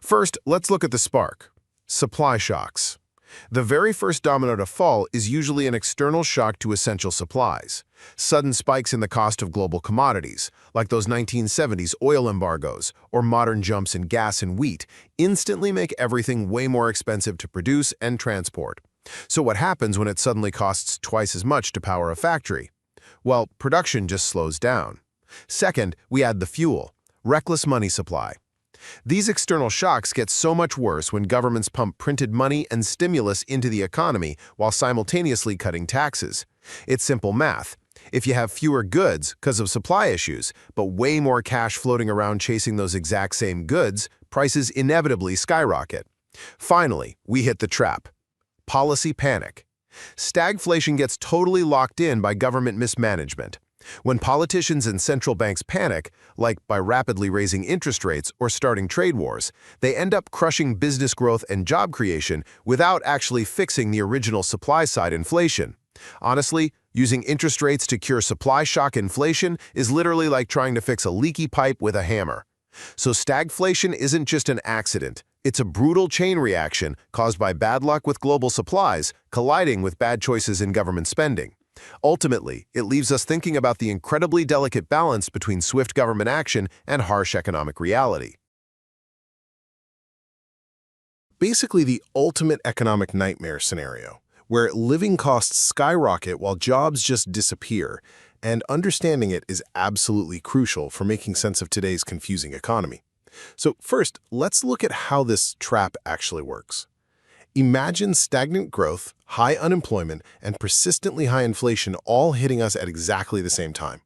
First, let's look at the spark: supply shocks. The very first domino to fall is usually an external shock to essential supplies. Sudden spikes in the cost of global commodities, like those 1970s oil embargoes or modern jumps in gas and wheat, instantly make everything way more expensive to produce and transport. So what happens when it suddenly costs twice as much to power a factory? Well, production just slows down. Second, we add the fuel: reckless money supply. These external shocks get so much worse when governments pump printed money and stimulus into the economy while simultaneously cutting taxes. It's simple math. If you have fewer goods because of supply issues, but way more cash floating around chasing those exact same goods, prices inevitably skyrocket. Finally, we hit the trap: policy panic. Stagflation gets totally locked in by government mismanagement. When politicians and central banks panic, like by rapidly raising interest rates or starting trade wars, they end up crushing business growth and job creation without actually fixing the original supply-side inflation. Honestly, using interest rates to cure supply shock inflation is literally like trying to fix a leaky pipe with a hammer. So stagflation isn't just an accident. It's a brutal chain reaction caused by bad luck with global supplies colliding with bad choices in government spending. Ultimately, it leaves us thinking about the incredibly delicate balance between swift government action and harsh economic reality. Basically, the ultimate economic nightmare scenario, where living costs skyrocket while jobs just disappear, and understanding it is absolutely crucial for making sense of today's confusing economy. So first, let's look at how this trap actually works. Imagine stagnant growth, high unemployment, and persistently high inflation all hitting us at exactly the same time.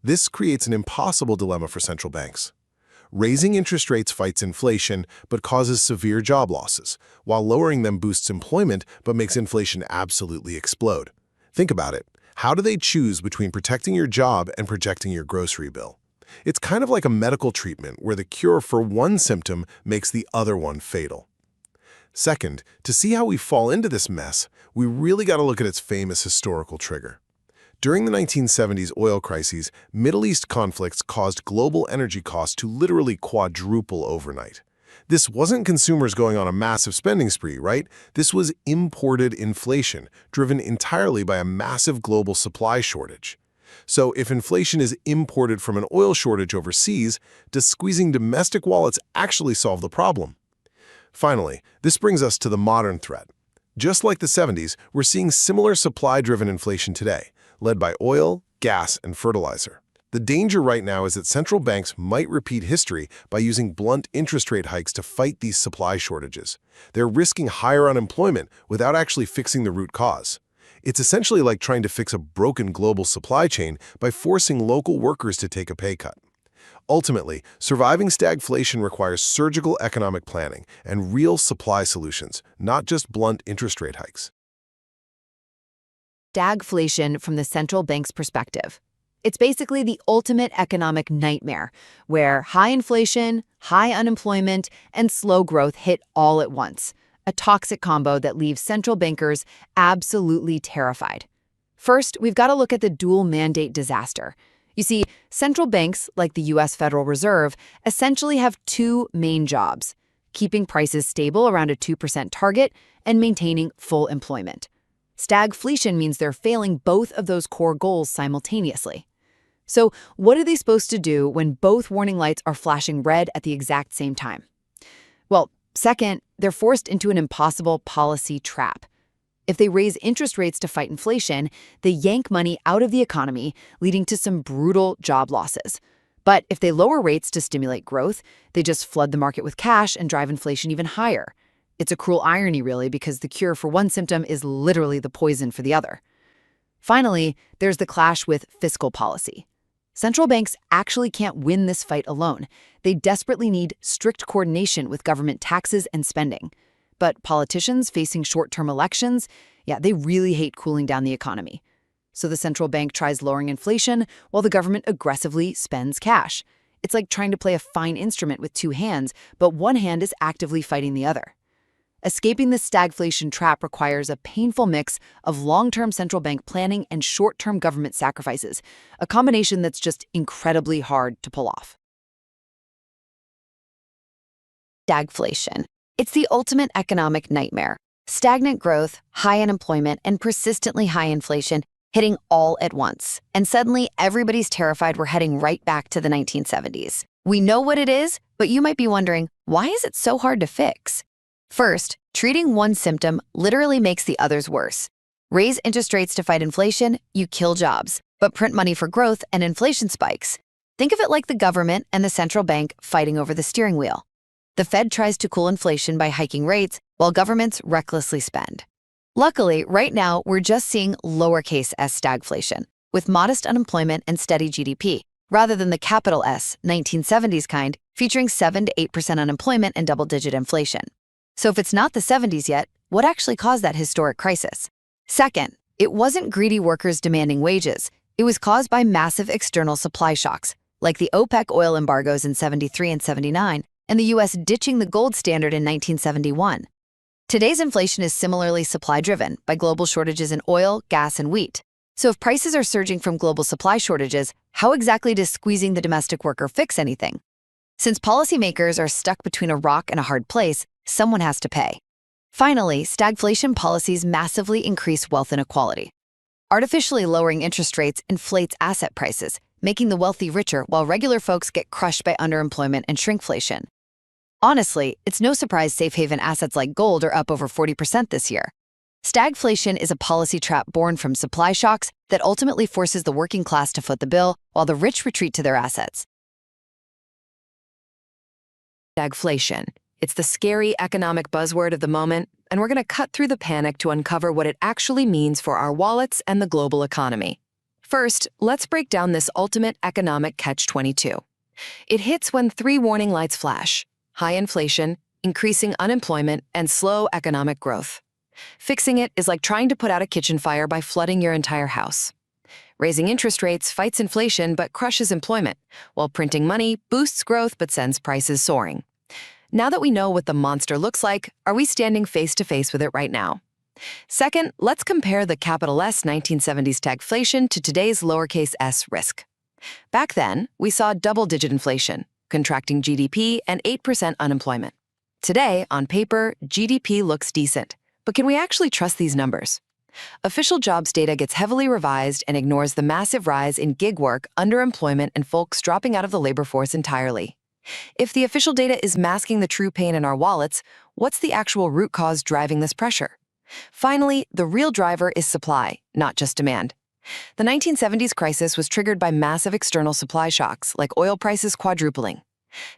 This creates an impossible dilemma for central banks. Raising interest rates fights inflation but causes severe job losses, while lowering them boosts employment but makes inflation absolutely explode. Think about it. How do they choose between protecting your job and projecting your grocery bill? It's kind of like a medical treatment where the cure for one symptom makes the other one fatal. Second, to see how we fall into this mess, we really got to look at its famous historical trigger. During the 1970s oil crises, Middle East conflicts caused global energy costs to literally quadruple overnight. This wasn't consumers going on a massive spending spree, right? This was imported inflation, driven entirely by a massive global supply shortage. So if inflation is imported from an oil shortage overseas, does squeezing domestic wallets actually solve the problem? Finally, this brings us to the modern threat. Just like the 70s, we're seeing similar supply-driven inflation today, led by oil, gas, and fertilizer. The danger right now is that central banks might repeat history by using blunt interest rate hikes to fight these supply shortages. They're risking higher unemployment without actually fixing the root cause. It's essentially like trying to fix a broken global supply chain by forcing local workers to take a pay cut. Ultimately, surviving stagflation requires surgical economic planning and real supply solutions, not just blunt interest rate hikes. Stagflation from the central bank's perspective. It's basically the ultimate economic nightmare, where high inflation, high unemployment, and slow growth hit all at once, a toxic combo that leaves central bankers absolutely terrified. First, we've got to look at the dual mandate disaster. You see, central banks, like the U.S. Federal Reserve, essentially have two main jobs: keeping prices stable around a 2% target and maintaining full employment. Stagflation means they're failing both of those core goals simultaneously. So what are they supposed to do when both warning lights are flashing red at the exact same time? Well, second, they're forced into an impossible policy trap. If they raise interest rates to fight inflation, they yank money out of the economy, leading to some brutal job losses. But if they lower rates to stimulate growth, they just flood the market with cash and drive inflation even higher. It's a cruel irony, really, because the cure for one symptom is literally the poison for the other. Finally, there's the clash with fiscal policy. Central banks actually can't win this fight alone. They desperately need strict coordination with government taxes and spending. But politicians facing short-term elections, they really hate cooling down the economy. So the central bank tries lowering inflation while the government aggressively spends cash. It's like trying to play a fine instrument with two hands, but one hand is actively fighting the other. Escaping this stagflation trap requires a painful mix of long-term central bank planning and short-term government sacrifices, a combination that's just incredibly hard to pull off. Stagflation. It's the ultimate economic nightmare. Stagnant growth, high unemployment, and persistently high inflation hitting all at once. And suddenly, everybody's terrified we're heading right back to the 1970s. We know what it is, but you might be wondering, why is it so hard to fix? First, treating one symptom literally makes the others worse. Raise interest rates to fight inflation, you kill jobs, but print money for growth and inflation spikes. Think of it like the government and the central bank fighting over the steering wheel. The Fed tries to cool inflation by hiking rates, while governments recklessly spend. Luckily, right now, we're just seeing lowercase s stagflation, with modest unemployment and steady GDP, rather than the capital S, 1970s kind, featuring 7 to 8% unemployment and double-digit inflation. So if it's not the 70s yet, what actually caused that historic crisis? Second, it wasn't greedy workers demanding wages. It was caused by massive external supply shocks, like the OPEC oil embargoes in 73 and 79, and the US ditching the gold standard in 1971. Today's inflation is similarly supply-driven by global shortages in oil, gas, and wheat. So if prices are surging from global supply shortages, how exactly does squeezing the domestic worker fix anything? Since policymakers are stuck between a rock and a hard place, someone has to pay. Finally, stagflation policies massively increase wealth inequality. Artificially lowering interest rates inflates asset prices, making the wealthy richer while regular folks get crushed by underemployment and shrinkflation. Honestly, it's no surprise safe haven assets like gold are up over 40% this year. Stagflation is a policy trap born from supply shocks that ultimately forces the working class to foot the bill while the rich retreat to their assets. Stagflation. It's the scary economic buzzword of the moment, and we're going to cut through the panic to uncover what it actually means for our wallets and the global economy. First, let's break down this ultimate economic catch-22. It hits when 3 warning lights flash: high inflation, increasing unemployment, and slow economic growth. Fixing it is like trying to put out a kitchen fire by flooding your entire house. Raising interest rates fights inflation but crushes employment, while printing money boosts growth but sends prices soaring. Now that we know what the monster looks like, are we standing face to face with it right now? Second, let's compare the capital S 1970s stagflation to today's lowercase s risk. Back then, we saw double-digit inflation, contracting GDP, and 8% unemployment. Today, on paper, GDP looks decent, but can we actually trust these numbers? Official jobs data gets heavily revised and ignores the massive rise in gig work, underemployment, and folks dropping out of the labor force entirely. If the official data is masking the true pain in our wallets, what's the actual root cause driving this pressure? Finally, the real driver is supply, not just demand. The 1970s crisis was triggered by massive external supply shocks, like oil prices quadrupling.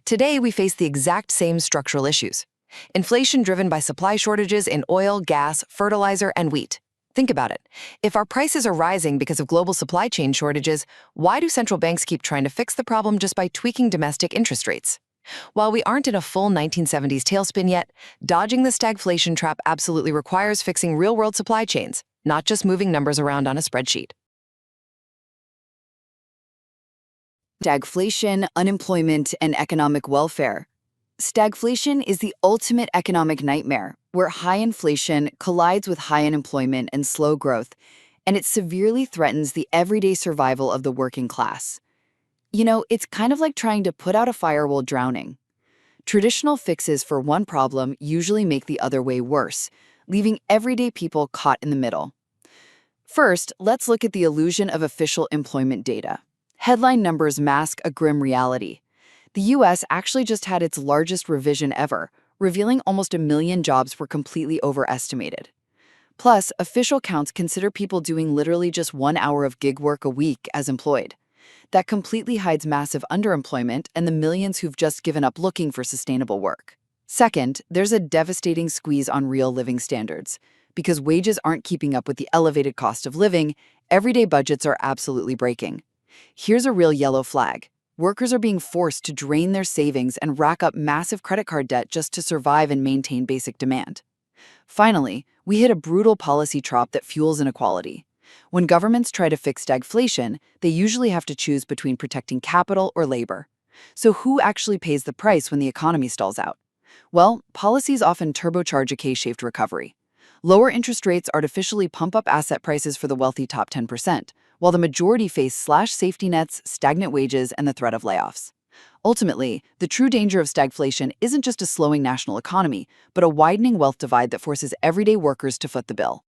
Today, we face the exact same structural issues. Inflation driven by supply shortages in oil, gas, fertilizer, and wheat. Think about it. If our prices are rising because of global supply chain shortages, why do central banks keep trying to fix the problem just by tweaking domestic interest rates? While we aren't in a full 1970s tailspin yet, dodging the stagflation trap absolutely requires fixing real-world supply chains, not just moving numbers around on a spreadsheet. Stagflation, unemployment, and economic welfare. Stagflation is the ultimate economic nightmare, where high inflation collides with high unemployment and slow growth, and it severely threatens the everyday survival of the working class. You know, it's kind of like trying to put out a fire while drowning. Traditional fixes for one problem usually make the other way worse, leaving everyday people caught in the middle. First, let's look at the illusion of official employment data. Headline numbers mask a grim reality. The US actually just had its largest revision ever, revealing almost 1 million jobs were completely overestimated. Plus, official counts consider people doing literally just 1 hour of gig work a week as employed. That completely hides massive underemployment and the millions who've just given up looking for sustainable work. Second, there's a devastating squeeze on real living standards. Because wages aren't keeping up with the elevated cost of living, everyday budgets are absolutely breaking. Here's a real yellow flag. Workers are being forced to drain their savings and rack up massive credit card debt just to survive and maintain basic demand. Finally, we hit a brutal policy trap that fuels inequality. When governments try to fix stagflation, they usually have to choose between protecting capital or labor. So who actually pays the price when the economy stalls out? Well, policies often turbocharge a K-shaped recovery. Lower interest rates artificially pump up asset prices for the wealthy top 10%, while the majority face slashed safety nets, stagnant wages, and the threat of layoffs. Ultimately, the true danger of stagflation isn't just a slowing national economy, but a widening wealth divide that forces everyday workers to foot the bill.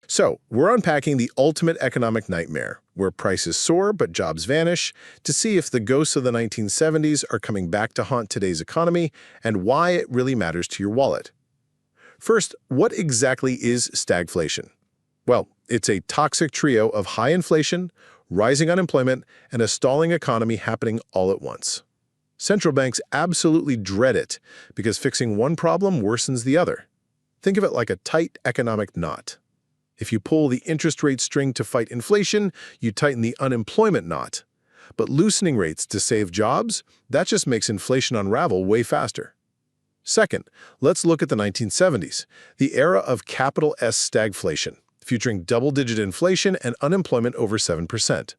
So, we're unpacking the ultimate economic nightmare, where prices soar but jobs vanish, to see if the ghosts of the 1970s are coming back to haunt today's economy and why it really matters to your wallet. First, what exactly is stagflation? Well, it's a toxic trio of high inflation, rising unemployment, and a stalling economy happening all at once. Central banks absolutely dread it because fixing one problem worsens the other. Think of it like a tight economic knot. If you pull the interest rate string to fight inflation, you tighten the unemployment knot. But loosening rates to save jobs, that just makes inflation unravel way faster. Second, let's look at the 1970s, the era of capital S stagflation, featuring double-digit inflation and unemployment over 7%.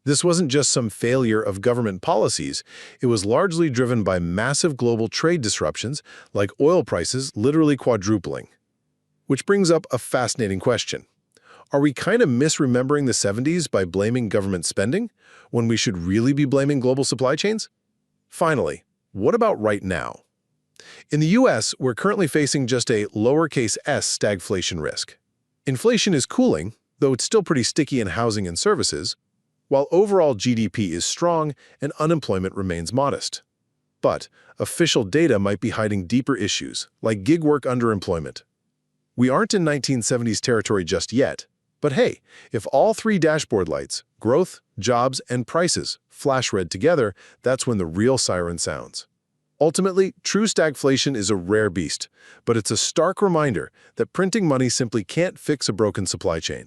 This wasn't just some failure of government policies, it was largely driven by massive global trade disruptions, like oil prices literally quadrupling. Which brings up a fascinating question. Are we kind of misremembering the 70s by blaming government spending, when we should really be blaming global supply chains? Finally, what about right now? In the US, we're currently facing just a lowercase s stagflation risk. Inflation is cooling, though it's still pretty sticky in housing and services, while overall GDP is strong and unemployment remains modest. But official data might be hiding deeper issues, like gig work underemployment. We aren't in 1970s territory just yet, but hey, if all three dashboard lights, growth, jobs, and prices, flash red together, that's when the real siren sounds. Ultimately, true stagflation is a rare beast, but it's a stark reminder that printing money simply can't fix a broken supply chain.